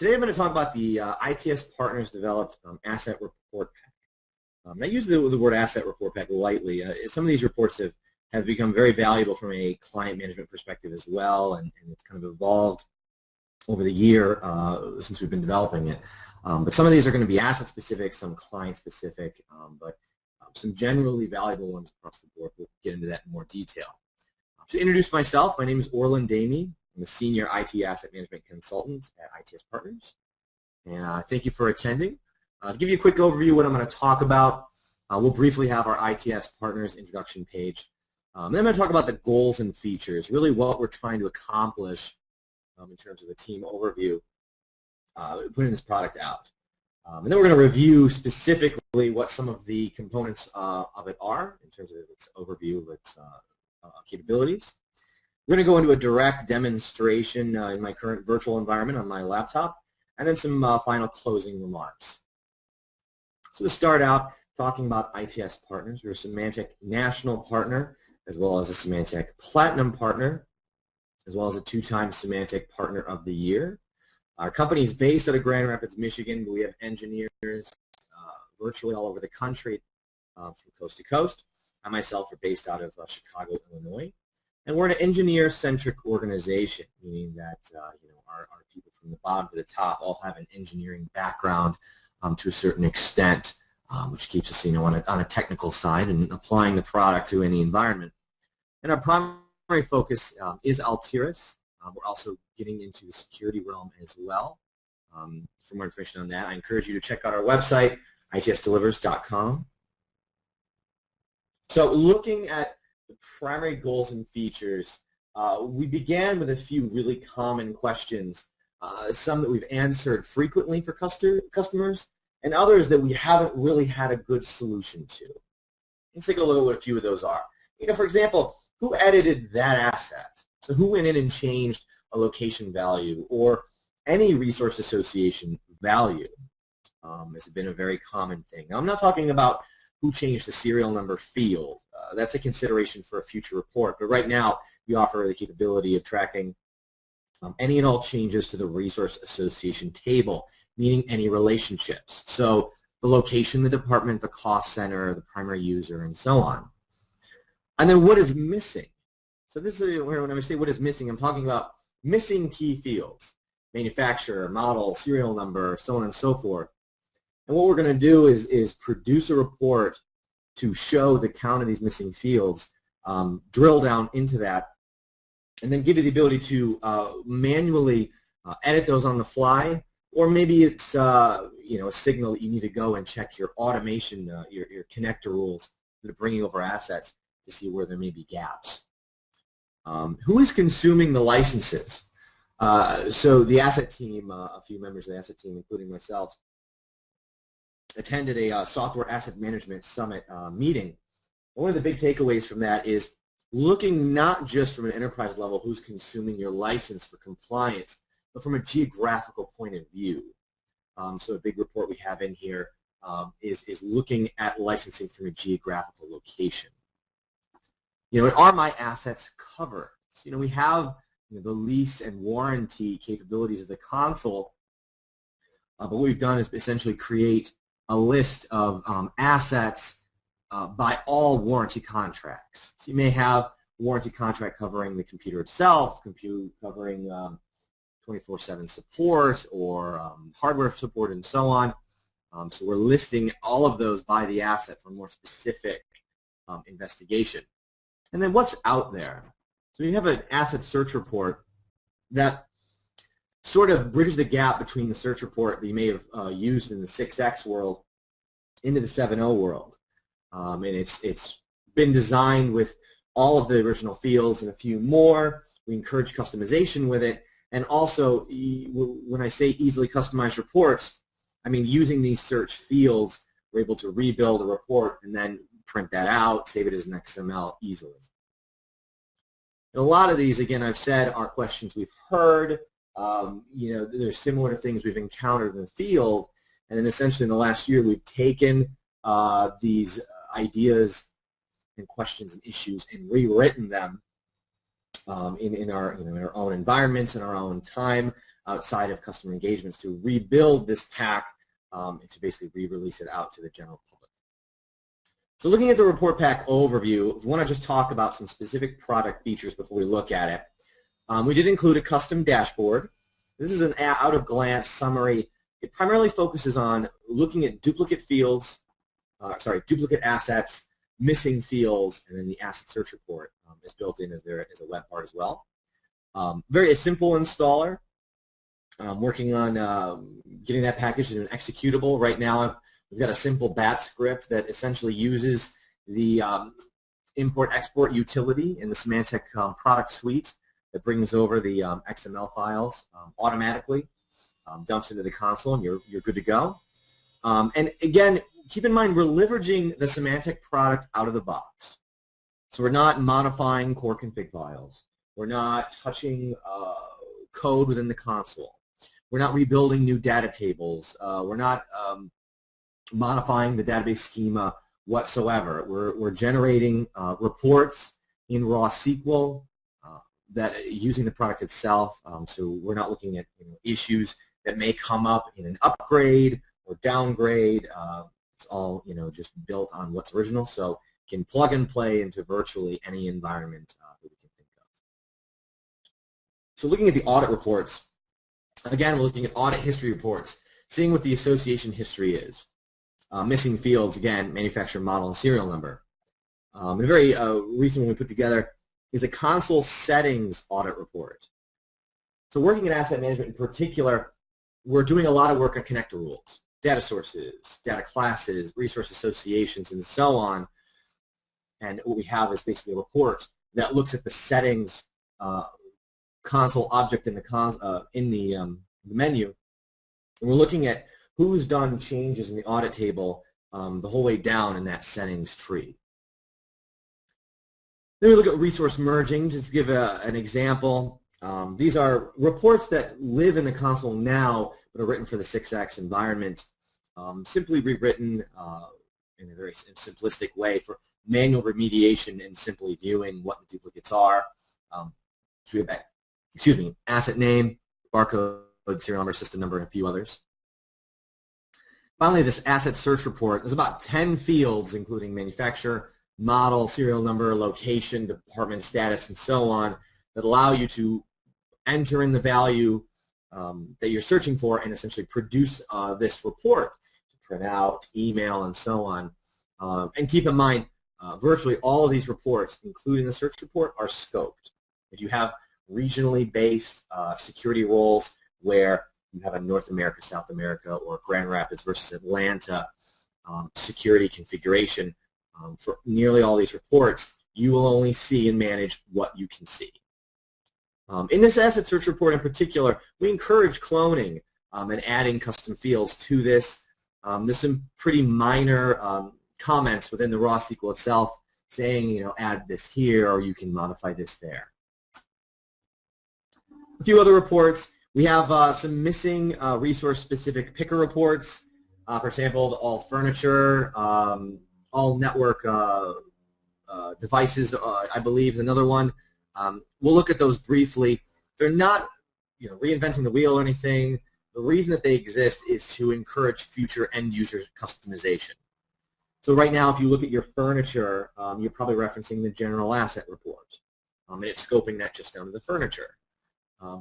Today I'm going to talk about the ITS Partners developed Asset Report Pack. I use the word Asset Report Pack lightly. Some of these reports have become very valuable from a client management perspective as well, and it's kind of evolved over the year since we've been developing it. But some of these are going to be asset specific, some client specific, but some generally valuable ones across the board. We'll get into that in more detail. To introduce myself, my name is Orland Dami. I'm a Senior IT Asset Management Consultant at ITS Partners. And thank you for attending. To give you a quick overview of what I'm going to talk about, we'll briefly have our ITS Partners introduction page. Then I'm going to talk about the goals and features, really what we're trying to accomplish in terms of a team overview, putting this product out. And then we're going to review specifically what some of the components of it are in terms of its overview of its capabilities. We're going to go into a direct demonstration in my current virtual environment on my laptop, and then some final closing remarks. So to start out, talking about ITS Partners, we're a Symantec National Partner, as well as a Symantec Platinum Partner, as well as a 2-time Symantec Partner of the Year. Our company is based out of Grand Rapids, Michigan, but we have engineers virtually all over the country from coast to coast. I myself are based out of Chicago, Illinois. And we're an engineer-centric organization, meaning that our people from the bottom to the top all have an engineering background to a certain extent, which keeps us on a technical side and applying the product to any environment. And our primary focus is Altiris. We're also getting into the security realm as well. For more information on that, I encourage you to check out our website, itsdelivers.com. So looking at the primary goals and features, we began with a few really common questions, some that we've answered frequently for customers, and others that we haven't really had a good solution to. Let's take a look at what a few of those are. For example, who edited that asset? So who went in and changed a location value or any resource association value? This has been a very common thing. Now, I'm not talking about who changed the serial number field. That's a consideration for a future report. But right now, we offer the capability of tracking any and all changes to the resource association table, meaning any relationships. So the location, the department, the cost center, the primary user, and so on. And then what is missing? So this is when I say what is missing, I'm talking about missing key fields, manufacturer, model, serial number, so on and so forth. And what we're going to do is produce a report to show the count of these missing fields, drill down into that, and then give you the ability to manually edit those on the fly, or maybe it's a signal that you need to go and check your automation, your connector rules that are bringing over assets to see where there may be gaps. Who is consuming the licenses? So the asset team, a few members of the asset team, including myself, attended a software asset management summit meeting. One of the big takeaways from that is looking not just from an enterprise level who's consuming your license for compliance, but from a geographical point of view. So a big report we have in here is looking at licensing from a geographical location. Are my assets covered? So, we have the lease and warranty capabilities of the console, but what we've done is essentially create a list of assets by all warranty contracts. So you may have a warranty contract covering the computer itself, covering 24/7 support or hardware support and so on. So we're listing all of those by the asset for more specific investigation. And then what's out there? So you have an asset search report that sort of bridges the gap between the search report that you may have used in the 6X world into the 7.0 world. And it's been designed with all of the original fields and a few more. We encourage customization with it. And also, when I say easily customized reports, I mean using these search fields, we're able to rebuild a report and then print that out, save it as an XML easily. And a lot of these, again, I've said, are questions we've heard. They're similar to things we've encountered in the field, and then essentially in the last year we've taken these ideas and questions and issues and rewritten them in our own environments, in our own time, outside of customer engagements to rebuild this pack and to basically re-release it out to the general public. So looking at the report pack overview, we want to just talk about some specific product features before we look at it. We did include a custom dashboard. This is an out-of-glance summary. It primarily focuses on looking at duplicate fields, duplicate assets, missing fields, and then the asset search report is built in as there is a web part as well. Very simple installer. Working on getting that package into an executable. Right now we've got a simple bat script that essentially uses the import-export utility in the Symantec product suite that brings over the XML files automatically, dumps into the console, and you're good to go. And again, keep in mind we're leveraging the Symantec product out of the box. So we're not modifying core config files. We're not touching code within the console. We're not rebuilding new data tables. We're not modifying the database schema whatsoever. We're generating reports in raw SQL that using the product itself. So we're not looking at issues that may come up in an upgrade or downgrade. It's all just built on what's original, so it can plug and play into virtually any environment that we can think of. So looking at the audit reports, again, we're looking at audit history reports, seeing what the association history is. Missing fields, again, manufacturer, model, and serial number. A very recent one we put together is a console settings audit report. So working in asset management in particular, we're doing a lot of work on connector rules, data sources, data classes, resource associations, and so on. And what we have is basically a report that looks at the settings console object in the menu, and we're looking at who's done changes in the audit table the whole way down in that settings tree. Then we look at resource merging. Just to give an example, these are reports that live in the console now but are written for the 6X environment, simply rewritten in a very simplistic way for manual remediation and simply viewing what the duplicates are. So we have asset name, barcode, serial number, system number, and a few others. Finally, this asset search report, there's about 10 fields, including manufacturer, model, serial number, location, department status, and so on, that allow you to enter in the value that you're searching for and essentially produce this report to print out, email, and so on. And keep in mind, virtually all of these reports, including the search report, are scoped. If you have regionally based security roles where you have a North America, South America, or Grand Rapids versus Atlanta security configuration, for nearly all these reports, you will only see and manage what you can see. In this asset search report in particular, we encourage cloning and adding custom fields to this. There's some pretty minor comments within the raw SQL itself saying, add this here or you can modify this there. A few other reports. We have some missing resource-specific picker reports. For example, all furniture, all network devices, I believe, is another one. We'll look at those briefly. They're not reinventing the wheel or anything. The reason that they exist is to encourage future end-user customization. So right now, if you look at your furniture, you're probably referencing the general asset report. And it's scoping that just down to the furniture.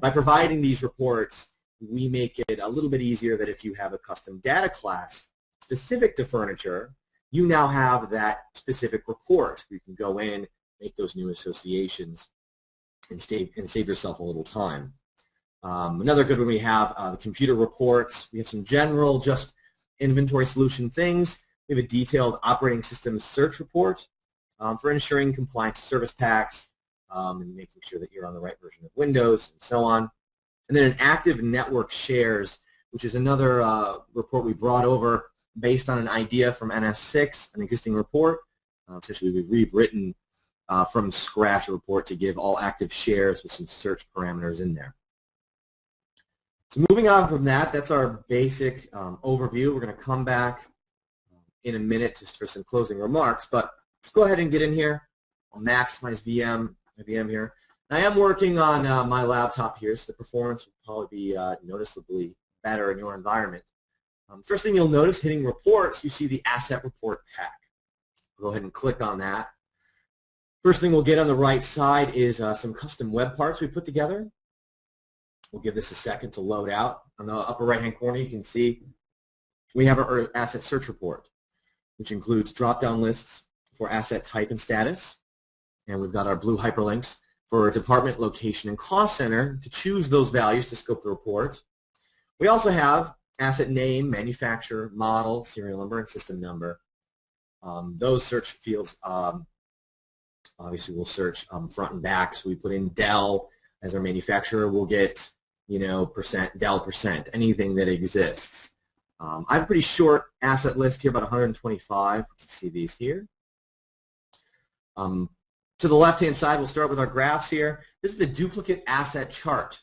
By providing these reports, we make it a little bit easier that if you have a custom data class specific to furniture, you now have that specific report. You can go in, make those new associations, and save yourself a little time. Another good one we have the computer reports. We have some general just inventory solution things. We have a detailed operating system search report for ensuring compliance to service packs, and making sure that you're on the right version of Windows and so on. And then an active network shares, which is another report we brought over based on an idea from NS6, an existing report. Essentially, we've rewritten from scratch a report to give all active shares with some search parameters in there. So moving on from that, that's our basic overview. We're going to come back in a minute just for some closing remarks, but let's go ahead and get in here. I'll maximize my VM here. I am working on my laptop here, so the performance will probably be noticeably better in your environment. First thing you'll notice, hitting reports, you see the asset report pack. Go ahead and click on that. First thing we'll get on the right side is some custom web parts we put together. We'll give this a second to load out. On the upper right-hand corner, you can see we have our asset search report, which includes drop-down lists for asset type and status. And we've got our blue hyperlinks for department, location, and cost center to choose those values to scope the report. We also have asset name, manufacturer, model, serial number, and system number. Those search fields obviously we'll search front and back. So we put in Dell as our manufacturer. We'll get, you know, % Dell %, anything that exists. I have a pretty short asset list here, about 125. You can see these here. To the left-hand side, we'll start with our graphs here. This is the duplicate asset chart.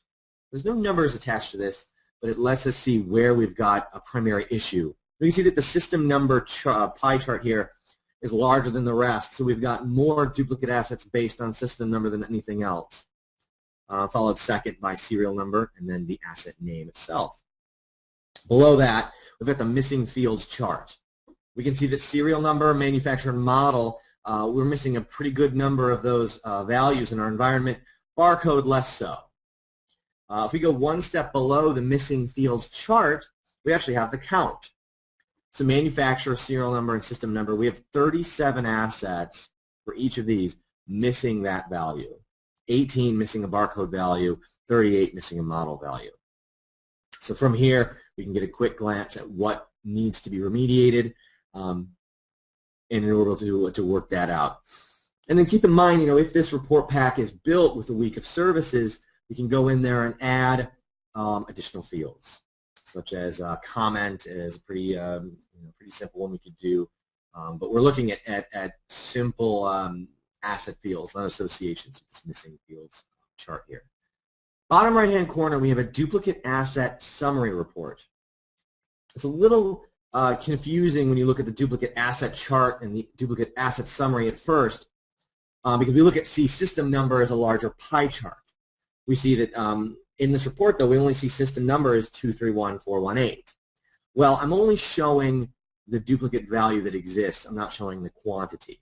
There's no numbers attached to this, but it lets us see where we've got a primary issue. We can see that the system number pie chart here is larger than the rest, so we've got more duplicate assets based on system number than anything else, followed second by serial number and then the asset name itself. Below that, we've got the missing fields chart. We can see that serial number, manufacturer, and model, we're missing a pretty good number of those values in our environment, barcode less so. If we go one step below the missing fields chart, we actually have the count. So manufacturer, serial number, and system number, we have 37 assets for each of these missing that value. 18 missing a barcode value, 38 missing a model value. So from here, we can get a quick glance at what needs to be remediated in order to work that out. And then keep in mind, you know, if this report pack is built with a week of services, we can go in there and add additional fields, such as comment is a pretty, pretty simple one we could do. But we're looking at simple asset fields, not associations with this missing fields chart here. Bottom right-hand corner, we have a duplicate asset summary report. It's a little confusing when you look at the duplicate asset chart and the duplicate asset summary at first, because we look at system number as a larger pie chart. We see that in this report, though, we only see system number as 231418. Well, I'm only showing the duplicate value that exists. I'm not showing the quantity.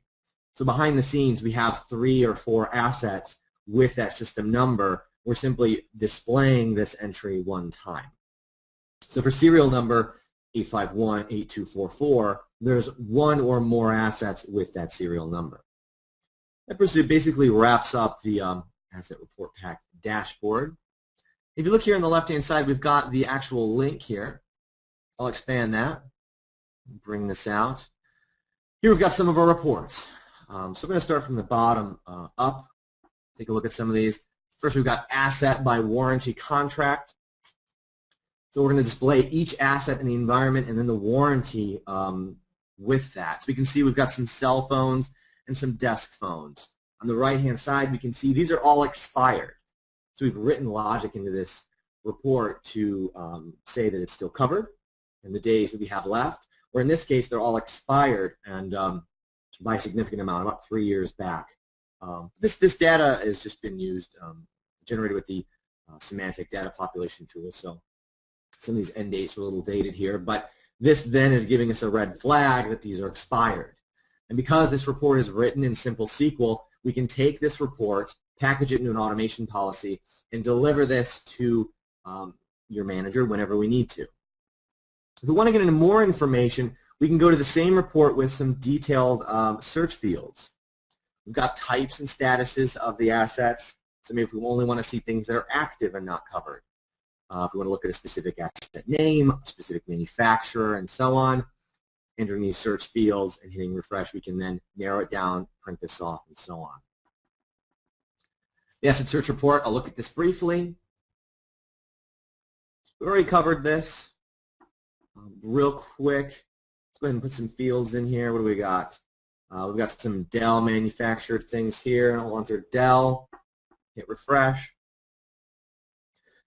So behind the scenes, we have 3 or 4 assets with that system number. We're simply displaying this entry one time. So for serial number 8518244, there's 1 or more assets with that serial number. That basically wraps up the asset report pack dashboard. If you look here on the left-hand side, we've got the actual link here. I'll expand that, bring this out. Here we've got some of our reports. So we're going to start from the bottom up, take a look at some of these. First, we've got asset by warranty contract. So we're going to display each asset in the environment and then the warranty with that. So we can see we've got some cell phones and some desk phones. On the right-hand side, we can see these are all expired. So we've written logic into this report to say that it's still covered in the days that we have left, or in this case, they're all expired and by a significant amount, about 3 years back. This data has just been used, generated with the semantic data population tool, so some of these end dates are a little dated here, but this then is giving us a red flag that these are expired. And because this report is written in simple SQL, we can take this report, package it into an automation policy, and deliver this to your manager whenever we need to. If we want to get into more information, we can go to the same report with some detailed search fields. We've got types and statuses of the assets. So maybe if we only want to see things that are active and not covered. If we want to look at a specific asset name, a specific manufacturer, and so on, entering these search fields and hitting refresh, we can then narrow it down, print this off, and so on. The asset search report, I'll look at this briefly. We've already covered this. Real quick, let's go ahead and put some fields in here. What do we got? We've got some Dell manufactured things here. I'll enter Dell, hit refresh.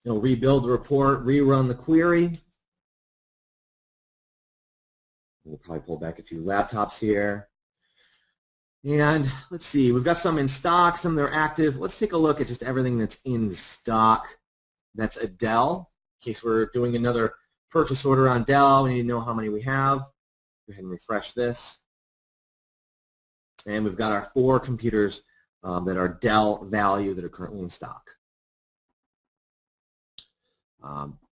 It'll rebuild the report, rerun the query. We'll probably pull back a few laptops here. And let's see, we've got some in stock, some that are active. Let's take a look at just everything that's in stock. That's a Dell. In case we're doing another purchase order on Dell, we need to know how many we have. Go ahead and refresh this. And we've got our 4 computers that are Dell value that are currently in stock.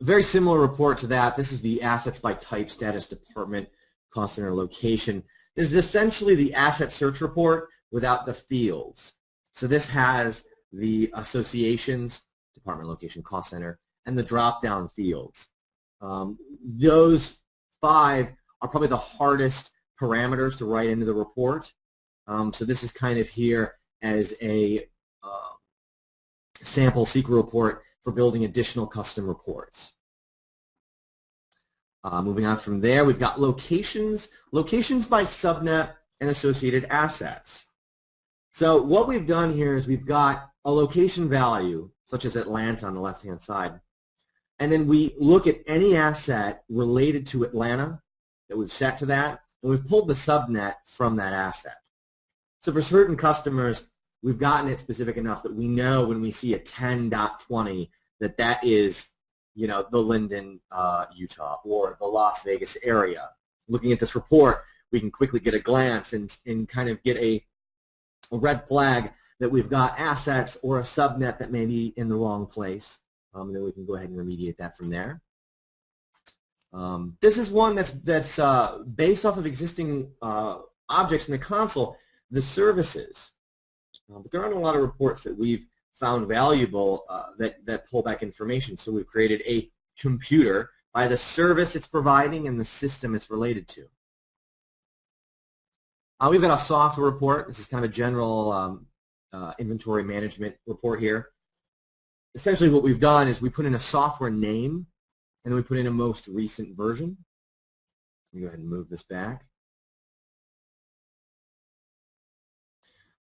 Very similar report to that. This is the assets by type, status, department, cost center, location. This is essentially the asset search report without the fields. So this has the associations, department, location, cost center, and the drop-down fields. Those 5 are probably the hardest parameters to write into the report. So this is kind of here as a sample SQL report for building additional custom reports. Moving on from there, we've got locations by subnet and associated assets. So what we've done here is we've got a location value, such as Atlanta on the left-hand side, and then we look at any asset related to Atlanta that we've set to that, and we've pulled the subnet from that asset. So for certain customers, we've gotten it specific enough that we know when we see a 10.20 that that is, you know, the Linden, Utah, or the Las Vegas area. Looking at this report, we can quickly get a glance and kind of get a red flag that we've got assets or a subnet that may be in the wrong place. And then we can go ahead and remediate that from there. This is one that's based off of existing objects in the console, the services. But there aren't a lot of reports that we've found valuable that pull back information. So we've created a computer by the service it's providing and the system it's related to. We've got a software report. This is kind of a general inventory management report here. Essentially what we've done is we put in a software name and we put in a most recent version. Let me go ahead and move this back.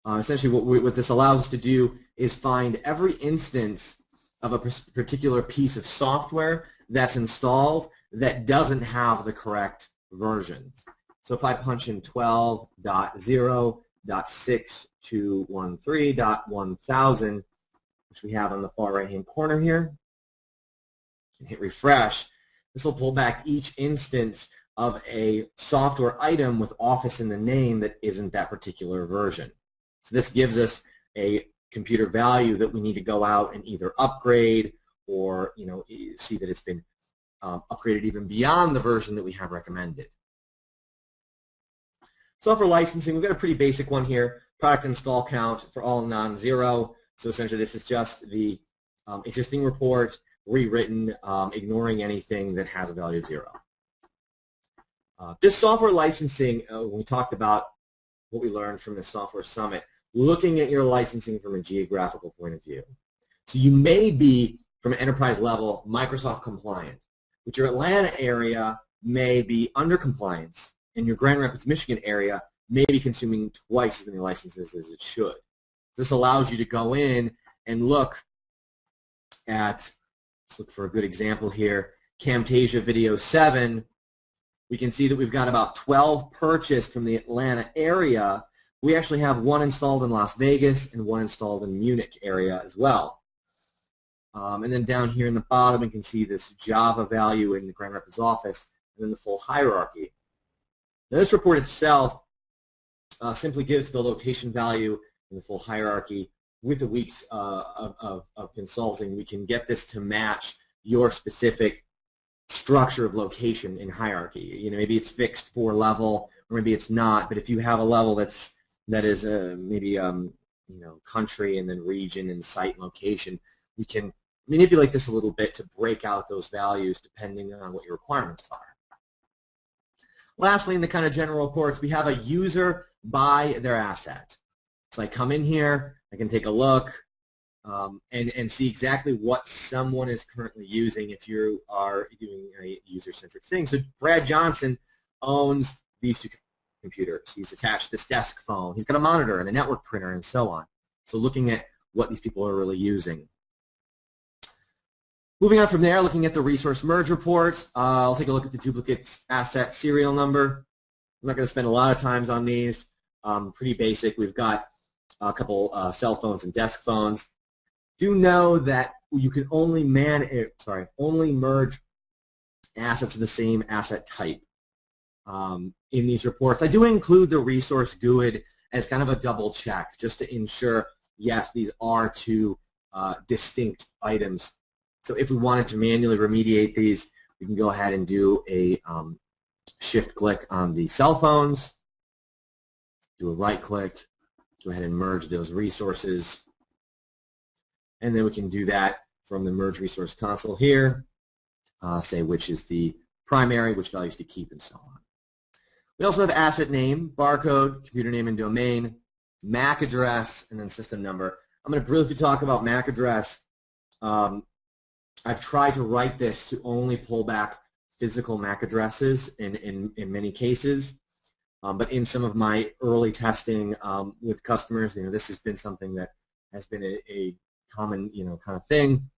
Essentially what this allows us to do is find every instance of a particular piece of software that's installed that doesn't have the correct version. So if I punch in 12.0.6213.1000, which we have on the far right-hand corner here, and hit refresh, this will pull back each instance of a software item with Office in the name that isn't that particular version. So this gives us a computer value that we need to go out and either upgrade or, you know, see that it's been upgraded even beyond the version that we have recommended. Software licensing, we've got a pretty basic one here. Product install count for all non-zero. So essentially this is just the existing report rewritten, ignoring anything that has a value of 0. This software licensing, when we talked about what we learned from the Software Summit, looking at your licensing from a geographical point of view. So you may be, from an enterprise level, Microsoft compliant, but your Atlanta area may be under compliance, and your Grand Rapids, Michigan area may be consuming twice as many licenses as it should. This allows you to go in and look at, let's look for a good example here, Camtasia Video 7. We can see that we've got about 12 purchased from the Atlanta area. We actually have 1 installed in Las Vegas and 1 installed in Munich area as well. And then down here in the bottom, we can see this Java value in the Grand Rapids office and then the full hierarchy. Now this report itself simply gives the location value and the full hierarchy. With the weeks of consulting, we can get this to match your specific structure of location in hierarchy. You know, maybe it's fixed for level, or maybe it's not. But if you have a level that is maybe you know, country and then region and site and location, we can manipulate this a little bit to break out those values depending on what your requirements are. Lastly, in the kind of general reports, we have a user by their asset. So I come in here, I can take a look, and see exactly what someone is currently using if you are doing a user-centric thing. So Brad Johnson owns these 2 computers. He's attached this desk phone. He's got a monitor and a network printer and so on. So looking at what these people are really using. Moving on from there, looking at the resource merge report, I'll take a look at the duplicate asset serial number. I'm not going to spend a lot of time on these. pretty basic. We've got a couple cell phones and desk phones. Do know that you can only merge assets of the same asset type in these reports. I do include the resource GUID as kind of a double check, just to ensure, yes, these are two distinct items. So if we wanted to manually remediate these, we can go ahead and do a shift click on the cell phones, do a right click, go ahead and merge those resources, and then we can do that from the merge resource console here, say which is the primary, which values to keep, and so on. We also have asset name, barcode, computer name and domain, MAC address, and then system number. I'm going to briefly talk about MAC address. I've tried to write this to only pull back physical MAC addresses in many cases, but in some of my early testing with customers, this has been something that has been a common kind of thing.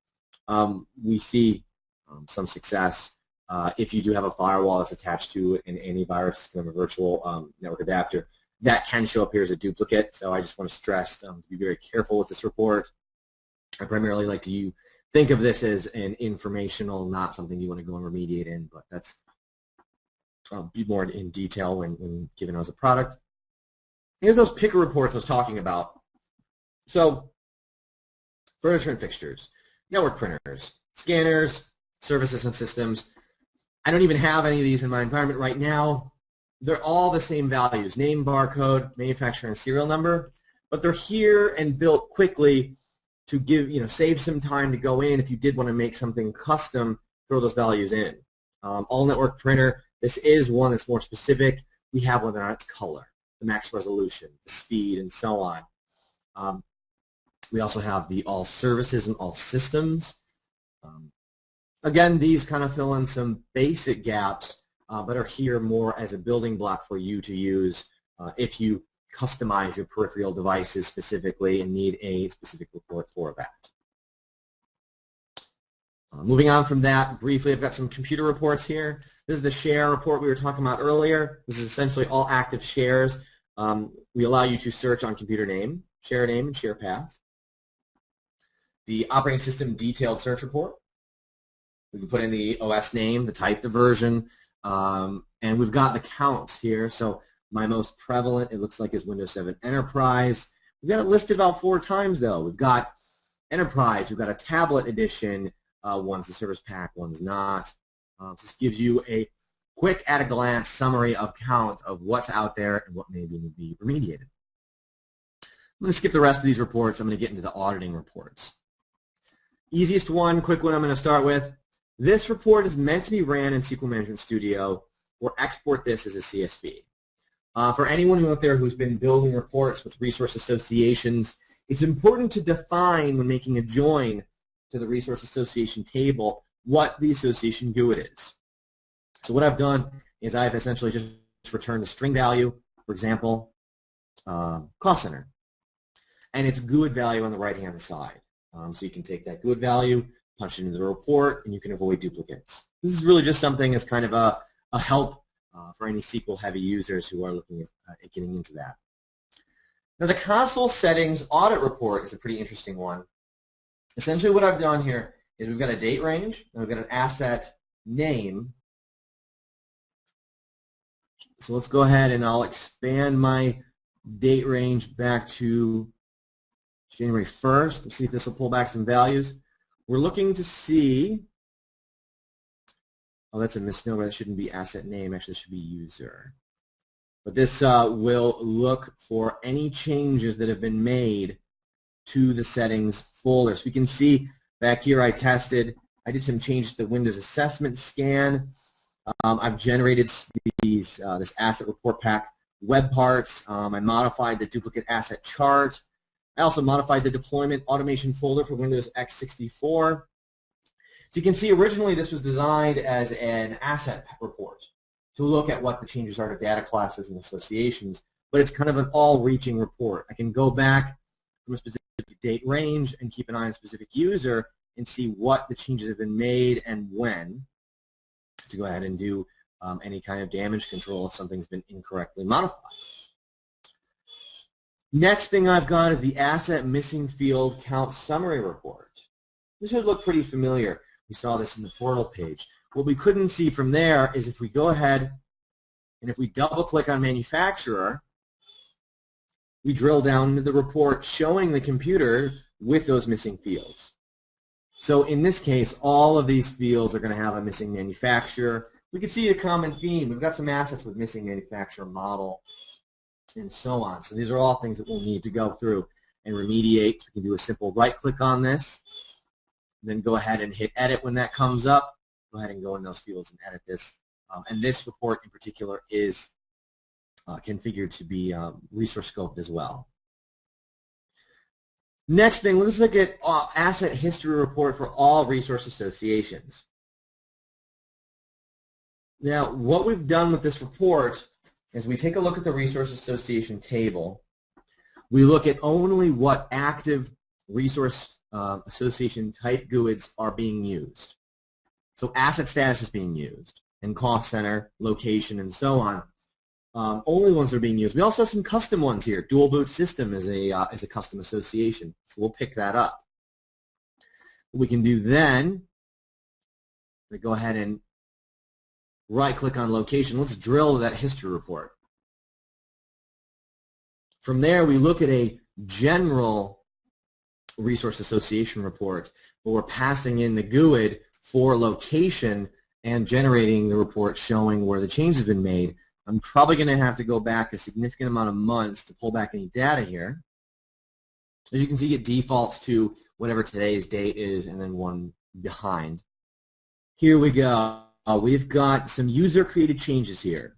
We see some success if you do have a firewall that's attached to an antivirus, kind of a virtual network adapter. That can show up here as a duplicate, so I just want to stress to be very careful with this report. I primarily like to think of this as an informational, not something you want to go and remediate in, but that's be more in detail when given as a product. Here's those picker reports I was talking about. So furniture and fixtures, network printers, scanners, services and systems. I don't even have any of these in my environment right now. They're all the same values, name, barcode, manufacturer, and serial number, but they're here and built quickly to give, save some time to go in if you did want to make something custom, throw those values in. All network printer, this is one that's more specific. We have whether or not it's color, the max resolution, the speed, and so on. We also have the all services and all systems. Again, these kind of fill in some basic gaps, but are here more as a building block for you to use if you customize your peripheral devices specifically and need a specific report for that. Moving on from that, briefly, I've got some computer reports here. This is the share report we were talking about earlier. This is essentially all active shares. We allow you to search on computer name, and share path. The operating system detailed search report. We can put in the OS name, the type, the version, and we've got the counts here. So my most prevalent, it looks like, is Windows 7 Enterprise. We've got it listed about 4 times, though. We've got Enterprise, we've got a tablet edition, one's the service pack, one's not. This gives you a quick at-a-glance summary of count of what's out there and what maybe need to be remediated. I'm going to skip the rest of these reports. I'm going to get into the auditing reports. Easiest one, quick one I'm going to start with. This report is meant to be ran in SQL Management Studio or export this as a CSV. For anyone out there who's been building reports with resource associations, it's important to define when making a join to the resource association table what the association GUID is. So what I've done is I've essentially just returned the string value, for example, cost center, and its GUID value on the right-hand side. So you can take that GUID value, punch it into the report, and you can avoid duplicates. This is really just something as kind of a help for any SQL-heavy users who are looking at getting into that. Now the console settings audit report is a pretty interesting one. Essentially what I've done here is we've got a date range, and we've got an asset name. So let's go ahead and I'll expand my date range back to January 1st. Let's see if this will pull back some values. We're looking to see, oh, that's a misnomer. That shouldn't be asset name. Actually, it should be user. But this will look for any changes that have been made to the settings folder. So we can see back here I did some changes to the Windows Assessment Scan. I've generated this asset report pack web parts. I modified the duplicate asset chart. I also modified the deployment automation folder for Windows x64. So you can see originally this was designed as an asset report to look at what the changes are to data classes and associations, but it's kind of an all-reaching report. I can go back from a specific date range and keep an eye on a specific user and see what the changes have been made and when to go ahead and do any kind of damage control if something's been incorrectly modified. Next thing I've got is the Asset Missing Field Count Summary Report. This should look pretty familiar. We saw this in the portal page. What we couldn't see from there is if we go ahead and if we double-click on Manufacturer, we drill down into the report showing the computer with those missing fields. So in this case, all of these fields are going to have a missing manufacturer. We can see a common theme. We've got some assets with missing manufacturer model and so on. So these are all things that we'll need to go through and remediate. We can do a simple right-click on this, then go ahead and hit Edit when that comes up. Go ahead and go in those fields and edit this. And this report in particular is configured to be resource scoped as well. Next thing, let's look at Asset History Report for all resource associations. Now, what we've done with this report is we take a look at the resource association table. We look at only what active resource association type GUIDs are being used. So asset status is being used, and cost center, location, and so on. Only ones that are being used. We also have some custom ones here. Dual boot system is a custom association, so we'll pick that up. What we can do then, we go ahead and right-click on location. Let's drill that history report. From there, we look at a general resource association report, but we're passing in the GUID for location and generating the report showing where the changes have been made. I'm probably going to have to go back a significant amount of months to pull back any data here. As you can see, it defaults to whatever today's date is and then one behind. Here we go. We've got some user-created changes here.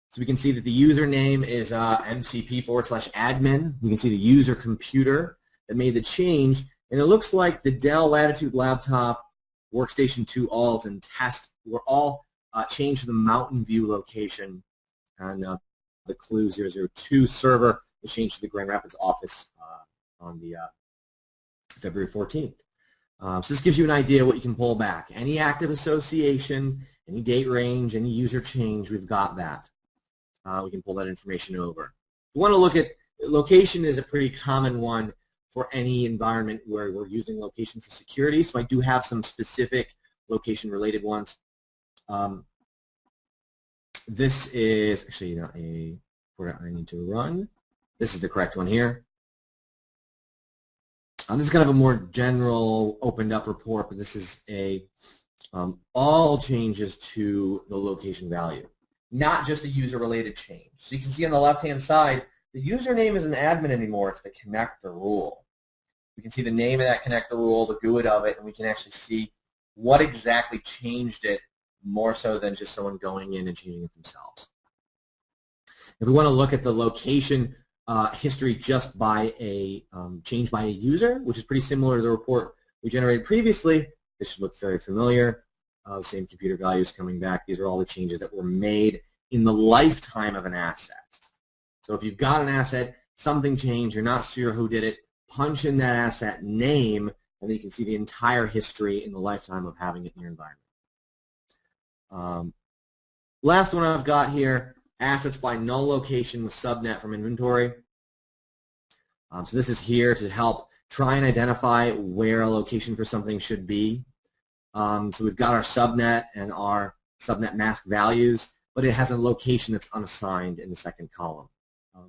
So we can see that the username is mcp/admin. We can see the user computer that made the change, and it looks like the Dell Latitude laptop, Workstation 2 Alt, and Test were all changed to the Mountain View location, and the Clue 002 server was changed to the Grand Rapids office on the February 14th. So this gives you an idea of what you can pull back. Any active association, any date range, any user change, we've got that. We can pull that information over. We want to look at location is a pretty common one for any environment where we're using location for security, so I do have some specific location-related ones. This is actually not a report I need to run. This is the correct one here. This is kind of a more general opened up report, but this is a all changes to the location value, not just a user-related change. So you can see on the left-hand side, the username isn't admin anymore, it's the connector rule. We can see the name of that connector rule, the GUID of it, and we can actually see what exactly changed it more so than just someone going in and changing it themselves. If we want to look at the location history just by a change by a user, which is pretty similar to the report we generated previously, this should look very familiar. The same computer values coming back. These are all the changes that were made in the lifetime of an asset. So if you've got an asset, something changed, you're not sure who did it, punch in that asset name, and then you can see the entire history in the lifetime of having it in your environment. Last one I've got here, assets by null location with subnet from inventory. So this is here to help try and identify where a location for something should be. So we've got our subnet and our subnet mask values, but it has a location that's unassigned in the second column.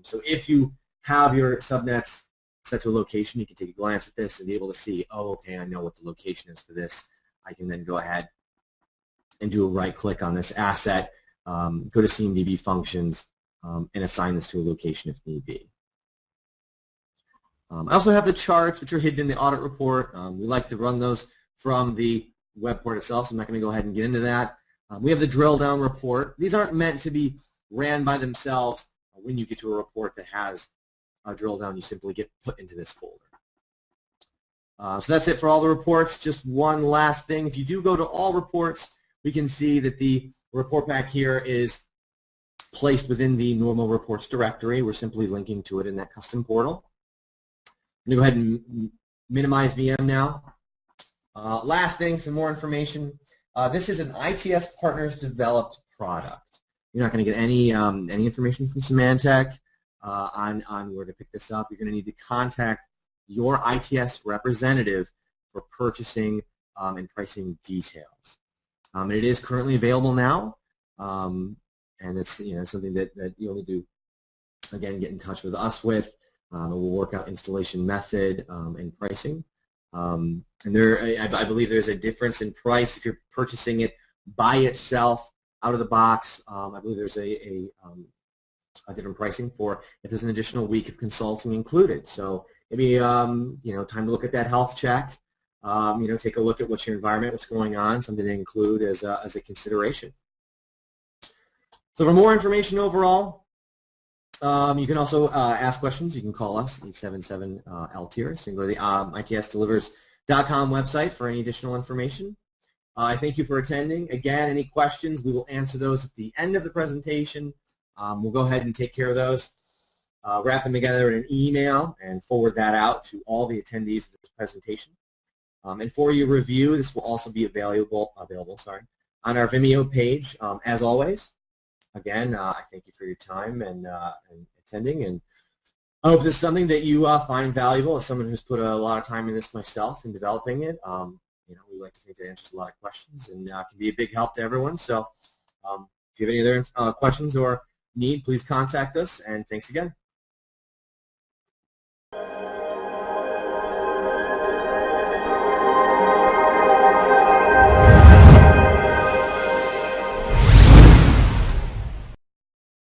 So if you have your subnets set to a location, you can take a glance at this and be able to see, oh, okay, I know what the location is for this. I can then go ahead and do a right-click on this asset, go to CMDB functions, and assign this to a location if need be. I also have the charts, which are hidden in the audit report. We like to run those from the web port itself, so I'm not going to go ahead and get into that. We have the drill down report. These aren't meant to be ran by themselves. When you get to a report that has a drill down, you simply get put into this folder. So that's it for all the reports. Just one last thing. If you do go to all reports, we can see that the report back here is placed within the normal reports directory. We're simply linking to it in that custom portal. I'm going to go ahead and minimize VM now. Last thing, some more information. This is an ITS Partners developed product. You're not going to get any information from Symantec. on where to pick this up. You're going to need to contact your ITS representative for purchasing and pricing details. And it is currently available now, and it's something that you'll need to, again, get in touch with us with. And we'll work out installation method and pricing. And I believe there's a difference in price if you're purchasing it by itself out of the box. I believe there's a different pricing for if there's an additional week of consulting included. So maybe time to look at that health check. Take a look at what's your environment, what's going on, something to include as a consideration. So for more information overall, you can also ask questions. You can call us, 877-LTIRS. You can go to the itsdelivers.com website for any additional information. I thank you for attending. Again, any questions, we will answer those at the end of the presentation. We'll go ahead and take care of those, wrap them together in an email, and forward that out to all the attendees of this presentation. And for your review, this will also be available on our Vimeo page, as always. Again, I thank you for your time and attending, and I hope this is something that you find valuable. As someone who's put a lot of time in this myself in developing it, we like to think that it answers a lot of questions and can be a big help to everyone. So if you have any other questions or need, please contact us, and thanks again.